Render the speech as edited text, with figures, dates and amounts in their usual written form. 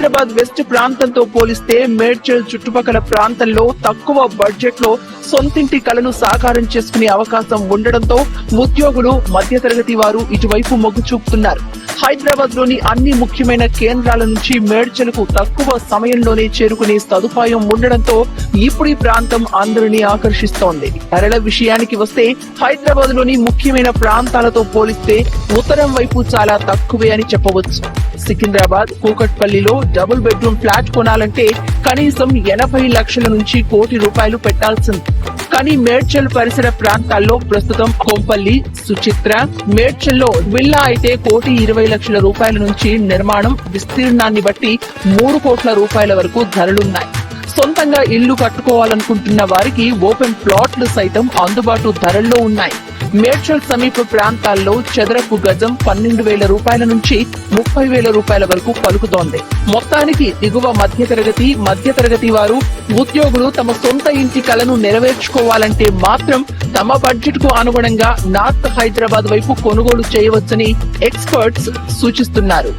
Hyderabad west ప్రాంతంతో పోలిస్తే మేడ్చల్ చుట్టుపక్కల ప్రాంతంలో తక్కువ బడ్జెట్ లో సొంతింటి కలను సాకారం చేసుకునే అవకాశం ఉండడంతో ఉద్యోగులు, మధ్యతరగతి వారు ఇటువైపు మొగ్గు చూపుతున్నారు. హైదరాబాద్ లోని అన్ని ముఖ్యమైన కేంద్రాల నుంచి మేడ్చల్కు తక్కువ సమయంలోనే చేరుకునే సదుపాయం ఉండడంతో ఇప్పుడు ఈ ప్రాంతం అందరినీ ఆకర్షిస్తోంది. ధరల విషయానికి వస్తే హైదరాబాద్ లోని ముఖ్యమైన ప్రాంతాలతో పోలిస్తే ఉత్తరం వైపు చాలా తక్కువే అని చెప్పవచ్చు. సికింద్రాబాద్, కూకట్పల్లిలో డబుల్ బెడ్రూమ్ ఫ్లాట్ కొనాలంటే కనీసం 80 లక్షల నుంచి ₹1 కోటి పెట్టాల్సింది. కానీ మేడ్చల్ పరిసర ప్రాంతాల్లో ప్రస్తుతం కొంపల్లి, సుచిత్ర, మేడ్చల్లో విల్లా అయితే ₹1,20,00,000 నుంచి నిర్మాణం విస్తీర్ణాన్ని బట్టి ₹3 కోట్ల వరకు ధరలున్నాయి. సొంతంగా ఇల్లు కట్టుకోవాలనుకుంటున్న వారికి ఓపెన్ ప్లాట్లు సైతం అందుబాటు ధరల్లో ఉన్నాయి. మేడ్చల్ సమీప ప్రాంతాల్లో చదరపు గజం ₹12,000 నుంచి ₹30,000 వరకు పలుకుతోంది. మొత్తానికి దిగువ మధ్యతరగతి వారు, ఉద్యోగులు తమ సొంత ఇంటి కలను నెరవేర్చుకోవాలంటే మాత్రం తమ బడ్జెట్ కు అనుగుణంగా నార్త్ హైదరాబాద్ వైపు కొనుగోలు చేయవచ్చని ఎక్స్పర్ట్స్ సూచిస్తున్నారు.